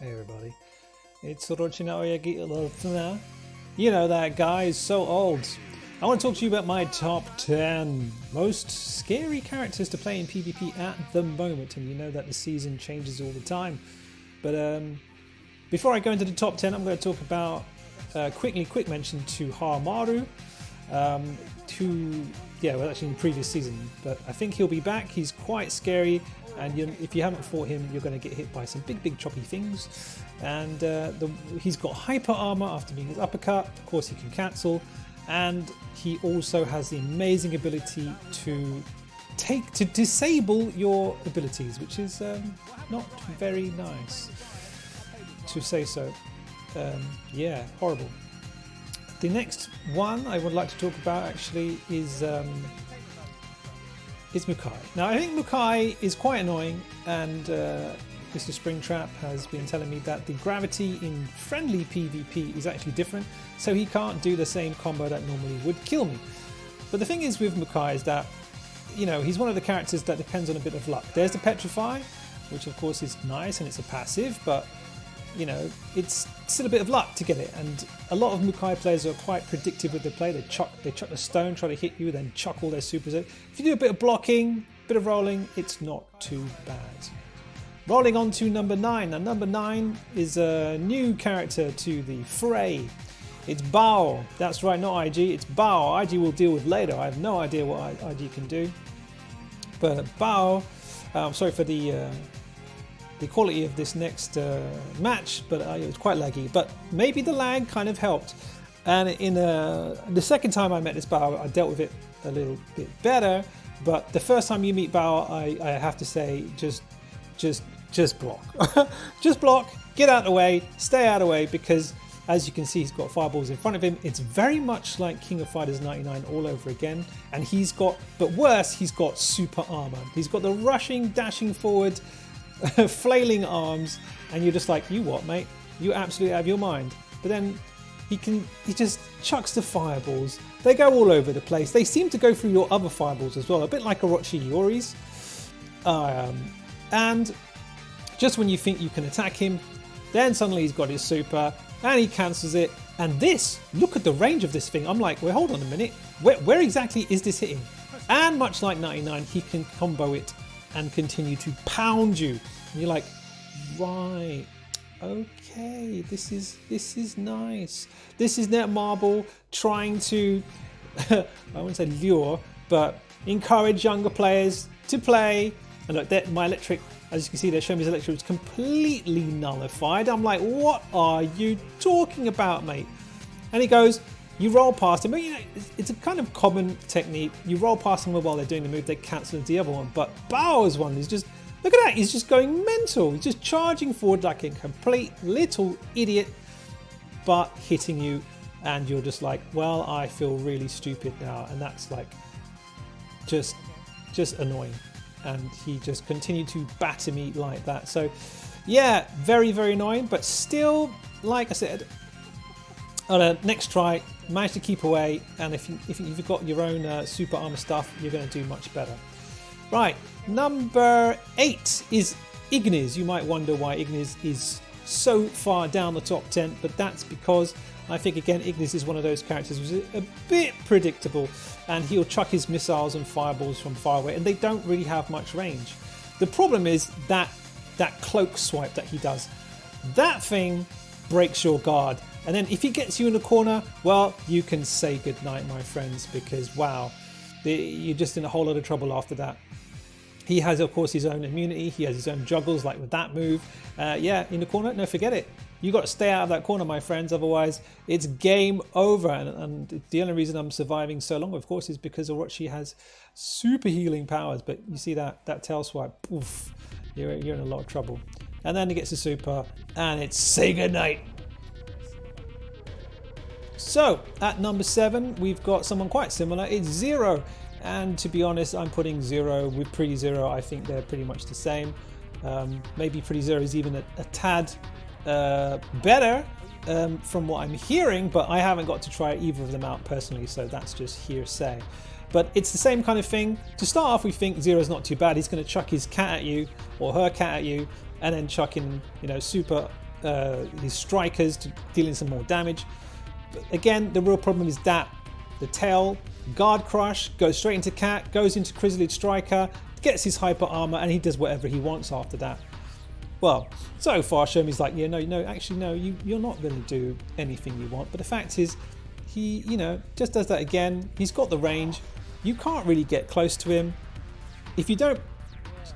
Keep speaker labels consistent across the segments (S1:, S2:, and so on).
S1: Hey everybody, it's Orochinagi. You know that guy is so old. I want to talk to you about my top 10 most scary characters to play in PvP at the moment, and you know that the season changes all the time. But before I go into the top 10, I'm going to talk about quick mention to Hamaru, actually in the previous season, but I think he'll be back. He's quite scary, and if you haven't fought him, you're going to get hit by some big choppy things. And he's got hyper armor after being his uppercut. Of course, he can cancel, and he also has the amazing ability to disable your abilities, which is not very nice to say so. Yeah, horrible. The next one I would like to talk about actually is McCoy. Now I think McCoy is quite annoying, and Mr. Springtrap has been telling me that the gravity in friendly PvP is actually different, so he can't do the same combo that normally would kill me. But the thing is with McCoy is that, you know, he's one of the characters that depends on a bit of luck. There's the Petrify, which of course is nice and it's a passive, but you know, it's still a bit of luck to get it, and a lot of McCoy players are quite predictive with their play. They chuck a stone, try to hit you, then chuck all their supers out. If you do a bit of blocking, a bit of rolling, it's not too bad. Rolling on to number 9. Now number 9 is a new character to the fray. It's Bao. That's right, not IG, it's Bao. IG will deal with later. I have no idea what IG can do. But Bao, I'm sorry for the quality of this next match, but it was quite laggy, but maybe the lag kind of helped. And in the second time I met this Bao, I dealt with it a little bit better, but the first time you meet Bao, I have to say, just block. Just block, get out of the way, stay out of the way, because as you can see, he's got fireballs in front of him. It's very much like King of Fighters 99 all over again, and but worse, he's got super armor. He's got the rushing, dashing forward, flailing arms, and you're just like, you what, mate? You absolutely have your mind. But then he just chucks the fireballs. They go all over the place. They seem to go through your other fireballs as well, a bit like Orochinagi. And just when you think you can attack him, then suddenly he's got his super and he cancels it. And look at the range of this thing. I'm like, well, hold on a minute. Where exactly is this hitting? And much like 99, he can combo it and continue to pound you. And you're like, right, okay, this is nice. This is Netmarble trying to, I wouldn't say lure, but encourage younger players to play. And look, my electric, as you can see, they're showing me his electric was completely nullified. I'm like, what are you talking about, mate? And he goes, you roll past him, but you know, it's a kind of common technique. You roll past them while they're doing the move, they cancel the other one. But Bao's one is just, look at that, he's just going mental. He's just charging forward like a complete little idiot, but hitting you, and you're just like, well, I feel really stupid now. And that's like, just annoying. And he just continued to batter me like that. So yeah, very annoying, but still, like I said, on a next try, managed to keep away, and if you've got your own super armor stuff, you're going to do much better. Right, number 8 is Ignis. You might wonder why Ignis is so far down the top 10, but that's because I think, again, Ignis is one of those characters who's a bit predictable, and he'll chuck his missiles and fireballs from far away, and they don't really have much range. The problem is that cloak swipe that he does. That thing breaks your guard. And then if he gets you in the corner, well, you can say goodnight, my friends, because wow, you're just in a whole lot of trouble after that. He has, of course, his own immunity. He has his own juggles, like with that move. Yeah, in the corner, no, forget it. You got to stay out of that corner, my friends. Otherwise, it's game over. And the only reason I'm surviving so long, of course, is because Orochi has super healing powers. But you see that tail swipe, poof, you're in a lot of trouble. And then he gets a super, and it's say goodnight. So at number 7, we've got someone quite similar. It's Zero, and to be honest, I'm putting Zero with Pretty Zero. I think they're pretty much the same. Maybe Pretty Zero is even a tad better from what I'm hearing, but I haven't got to try either of them out personally, so that's just hearsay. But it's the same kind of thing. To start off, we think Zero's not too bad. He's going to chuck his cat at you, or her cat at you, and then chuck in, super his strikers to deal in some more damage. But again, the real problem is that the tail guard crush goes straight into Cat, goes into Chrysalid striker, gets his hyper armor, and he does whatever he wants after that. Well, so far Shomi's like, yeah, no, actually no, you're not going to do anything you want. But the fact is, he, just does that again. He's got the range. You can't really get close to him. If you don't,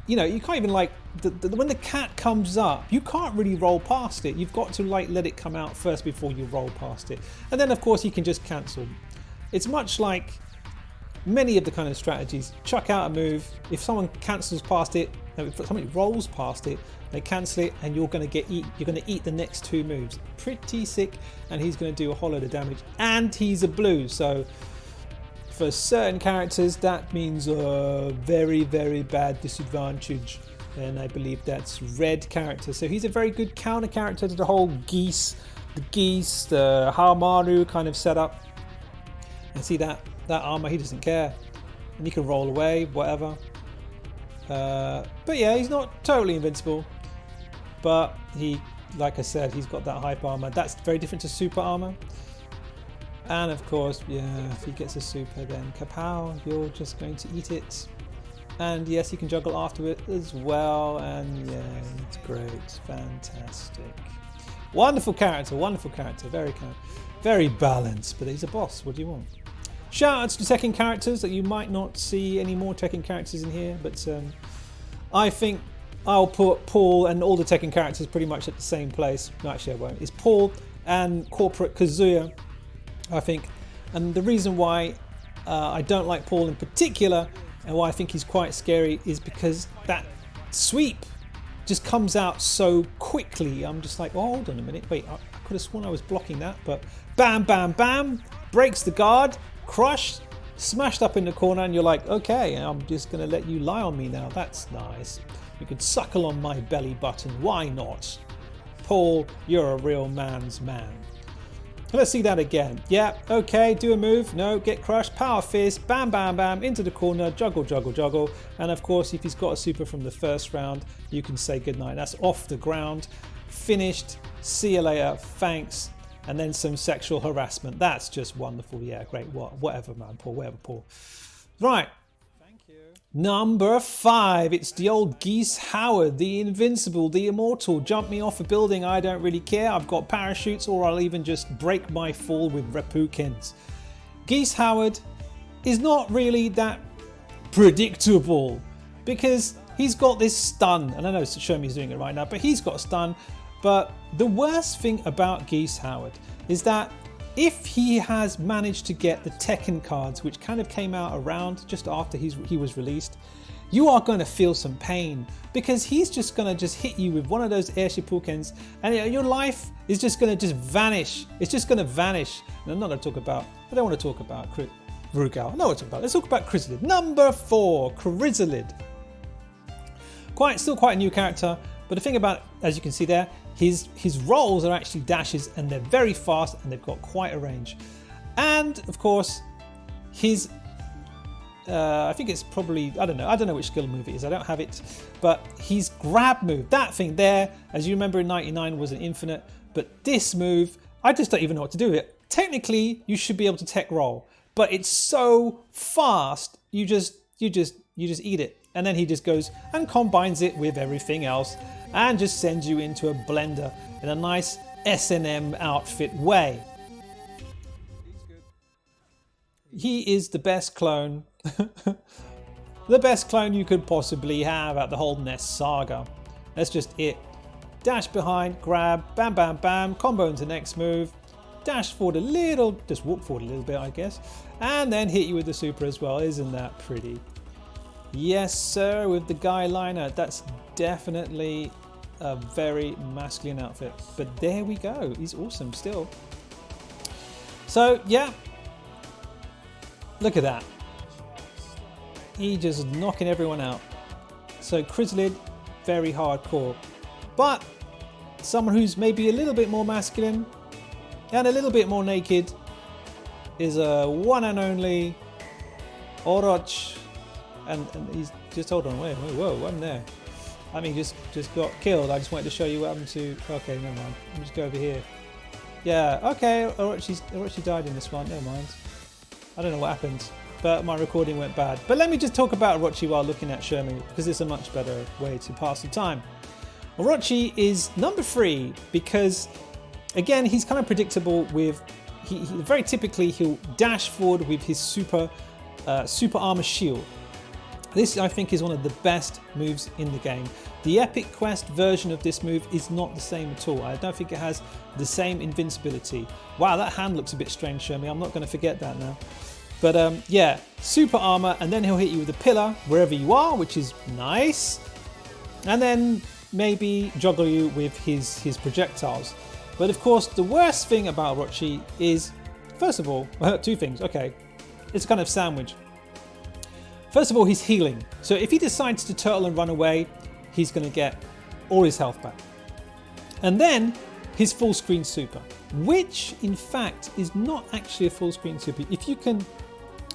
S1: you can't even like, when the Cat comes up, you can't really roll past it. You've got to like let it come out first before you roll past it. And then of course you can just cancel. It's much like many of the kind of strategies. Chuck out a move. If someone cancels past it, if somebody rolls past it, they cancel it, and you're going to eat the next two moves. Pretty sick, and he's going to do a whole load of damage, and he's a blue, so for certain characters that means a very, very bad disadvantage, and I believe that's red character. So he's a very good counter character to the whole the Hamaru kind of setup. And see that armor, he doesn't care, and he can roll away, whatever. But yeah, he's not totally invincible, but he, like I said, he's got that hype armor. That's very different to super armor. And of course, yeah, if he gets a super, then kapow, you're just going to eat it. And yes, he can juggle after it as well, and yeah, it's great, fantastic. Wonderful character, very balanced, but he's a boss. What do you want? Shout outs to Tekken characters that you might not see any more Tekken characters in here, but I think I'll put Paul and all the Tekken characters pretty much at the same place. No, actually I won't. It's Paul and Corporate Kazuya, I think. And the reason why I don't like Paul in particular, and why I think he's quite scary, is because that sweep just comes out so quickly. I'm just like, oh, hold on a minute. Wait, I could have sworn I was blocking that, but bam, bam, bam, breaks the guard, crushed, smashed up in the corner, and you're like, okay, I'm just going to let you lie on me now. That's nice. You could suckle on my belly button. Why not? Paul, you're a real man's man. Let's see that again. Yeah, okay, do a move. No, get crushed. Power fist. Bam, bam, bam. Into the corner. Juggle, juggle, juggle. And of course, if he's got a super from the first round, you can say goodnight. That's off the ground. Finished. See you later. Thanks. And then some sexual harassment. That's just wonderful. Yeah, great. Whatever, man. Paul, whatever, Paul. Right. Number 5, it's the old Geese Howard, the invincible, the immortal. Jump me off a building, I don't really care. I've got parachutes, or I'll even just break my fall with Repukins. Geese Howard is not really that predictable because he's got this stun. And I know Shomi's doing it right now, but he's got a stun. But the worst thing about Geese Howard is that if he has managed to get the Tekken cards, which kind of came out around just after he was released, you are going to feel some pain because he's just going to hit you with one of those air Shippukens, and your life is just going to vanish. It's just going to vanish. And I'm not going to talk about, I don't want to talk about Rugal. I know what to talk about. Let's talk about Chrysalid. Number 4, Chrysalid. Still quite a new character, but the thing about, as you can see there, his rolls are actually dashes, and they're very fast, and they've got quite a range. And of course, his I think it's probably, I don't know which skill move it is, I don't have it, but his grab move, that thing there, as you remember in 99, was an infinite, but this move, I just don't even know what to do with it. Technically, you should be able to tech roll, but it's so fast, you just eat it. And then he just goes and combines it with everything else and just sends you into a blender in a nice S&M outfit way. He is the best clone. The best clone you could possibly have at the whole Nest saga. That's just it. Dash behind, grab, bam, bam, bam, combo into the next move. Dash forward a little, just walk forward a little bit, I guess. And then hit you with the super as well. Isn't that pretty? Yes, sir, with the guy liner. That's definitely a very masculine outfit. But there we go. He's awesome still. So, yeah. Look at that. He just knocking everyone out. So, Chrysalid, very hardcore. But someone who's maybe a little bit more masculine and a little bit more naked is a one and only Oroch. And he's just, hold on, wait, whoa, one there. I mean, just got killed. I just wanted to show you what happened to... Okay, never mind. Let me just go over here. Yeah, okay, Orochi died in this one. Never mind. I don't know what happened, but my recording went bad. But let me just talk about Orochi while looking at Shermie, because it's a much better way to pass the time. Orochi is number 3 because, again, he's kind of predictable with... He very typically, he'll dash forward with his super armor shield. This, I think, is one of the best moves in the game. The Epic Quest version of this move is not the same at all. I don't think it has the same invincibility. Wow, that hand looks a bit strange, Shermie. I'm not going to forget that now. But yeah, super armor, and then he'll hit you with a pillar wherever you are, which is nice. And then maybe juggle you with his projectiles. But of course, the worst thing about Orochi is, first of all, 2 things. Okay, it's kind of sandwich. First of all, he's healing. So if he decides to turtle and run away, he's going to get all his health back. And then his full screen super, which in fact is not actually a full screen super. If you can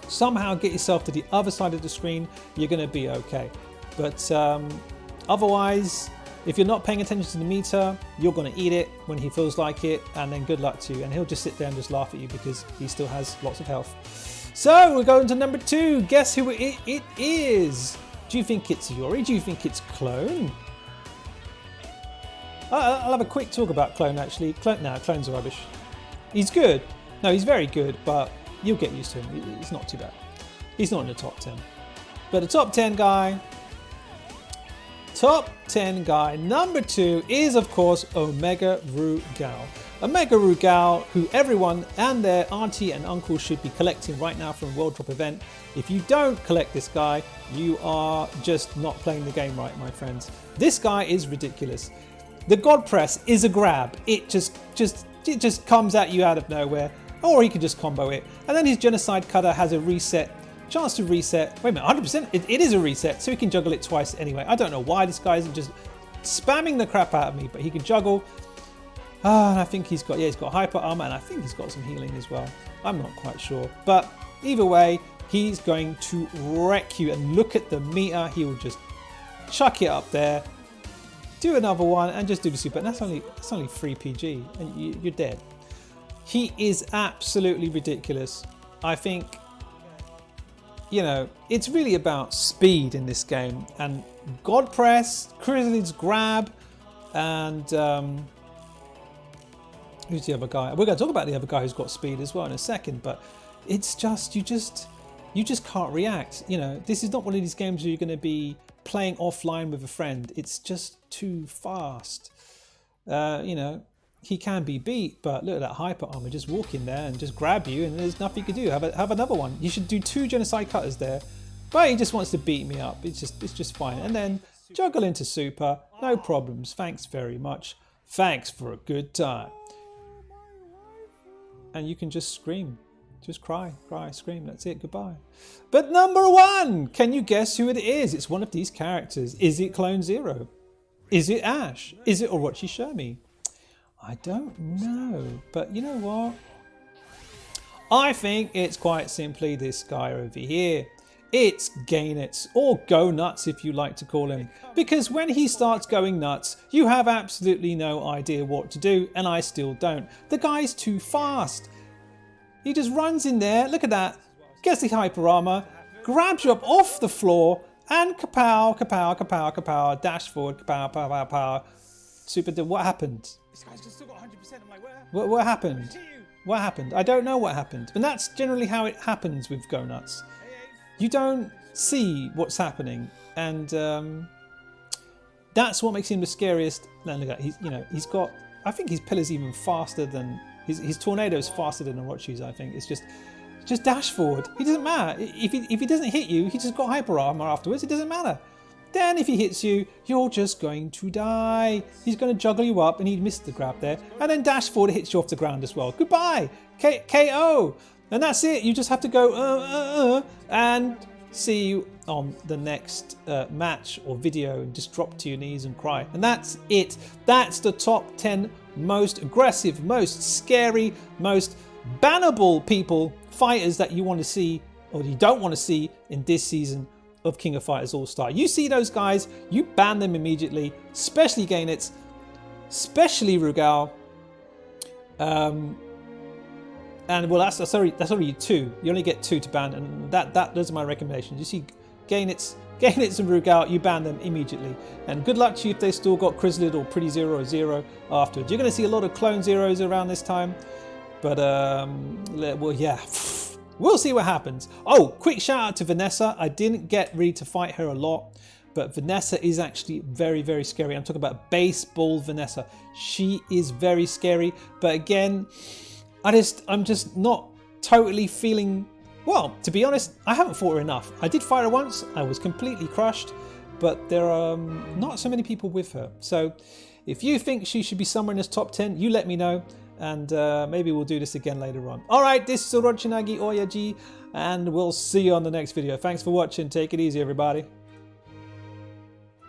S1: somehow get yourself to the other side of the screen, you're going to be okay. But otherwise, if you're not paying attention to the meter, you're going to eat it when he feels like it, and then good luck to you. And he'll just sit there and just laugh at you because he still has lots of health. So we're going to number 2. Guess who it is? Do you think it's Yuri? Do you think it's Clone? I'll have a quick talk about Clone actually. Clone's rubbish. He's good. No, he's very good, but you'll get used to him. It's not too bad. He's not in the top 10. But the top 10 guy, number 2 is of course Omega Rugal. Omega Rugal, who everyone and their auntie and uncle should be collecting right now from a World Drop event. If you don't collect this guy, you are just not playing the game right, my friends. This guy is ridiculous. The God Press is a grab. It just comes at you out of nowhere, or he can just combo it. And then his Genocide Cutter has a reset, chance to reset. Wait a minute, 100%? It is a reset, so he can juggle it twice anyway. I don't know why this guy isn't just spamming the crap out of me, but he can juggle. And I think he's got hyper armor, and I think he's got some healing as well. I'm not quite sure, but either way, he's going to wreck you. And look at the meter; he will just chuck it up there, do another one, and just do the super. And it's only 3 PG, and you're dead. He is absolutely ridiculous. I think, you know, it's really about speed in this game, and God Press, Chrysalis Grab, and who's the other guy? We're going to talk about the other guy who's got speed as well in a second, but it's just, you just can't react. You know, this is not one of these games where you're going to be playing offline with a friend. It's just too fast. You know, he can be beat, but look at that hyper armor. Just walk in there and just grab you, and there's nothing you can do. Have another one. You should do 2 Genocide Cutters there, but he just wants to beat me up. It's just fine. And then juggle into super. No problems. Thanks very much. Thanks for a good time. And you can just scream. Just cry, scream. That's it. Goodbye. But number 1, can you guess who it is? It's one of these characters. Is it Clone Zero? Is it Ash? Is it Orochi Shermie? I don't know. But you know what? I think it's quite simply this guy over here. It's Gaynets, or Go Nuts if you like to call him. Because when he starts going nuts, you have absolutely no idea what to do, and I still don't. The guy's too fast. He just runs in there, look at that, gets the hyper armor, grabs you up off the floor, and kapow, kapow, kapow, kapow, dash forward, kapow, pow, pow, pow. Super, what happened?
S2: This guy's just still got 100%. I'm like, where?
S1: What happened? What happened? I don't know what happened. And that's generally how it happens with Go Nuts. You don't see what's happening, and that's what makes him the scariest. Now look at he's got. I think his pillar's even faster than his tornado is faster than Orochi's. I think it's just dash forward. He doesn't matter if he doesn't hit you. He just got hyper armor afterwards. It doesn't matter. Then if he hits you, you're just going to die. He's going to juggle you up, and he missed the grab there, and then dash forward hits you off the ground as well. Goodbye, KO. And that's it. You just have to go and see you on the next match or video, and just drop to your knees and cry. And that's it. That's the top 10 most aggressive, most scary, most bannable fighters that you want to see, or you don't want to see in this season of King of Fighters All Star. You see those guys, you ban them immediately, especially Gaunitz, especially Rugal. And well, that's already 2. You only get 2 to ban, and those are my recommendations. You see Gaunitz and Rugal, you ban them immediately. And good luck to you if they still got Chrysalid or Pretty Zero or Zero afterwards. You're going to see a lot of Clone Zeros around this time. But, well, yeah. We'll see what happens. Oh, quick shout out to Vanessa. I didn't get really to fight her a lot, but Vanessa is actually very, very scary. I'm talking about baseball Vanessa. She is very scary. But again, I'm just not totally feeling, well, to be honest, I haven't fought her enough. I did fight her once. I was completely crushed, but there are not so many people with her. So if you think she should be somewhere in this top 10, you let me know. And maybe we'll do this again later on. All right, this is Orochinagi Oyaji, and we'll see you on the next video. Thanks for watching. Take it easy, everybody.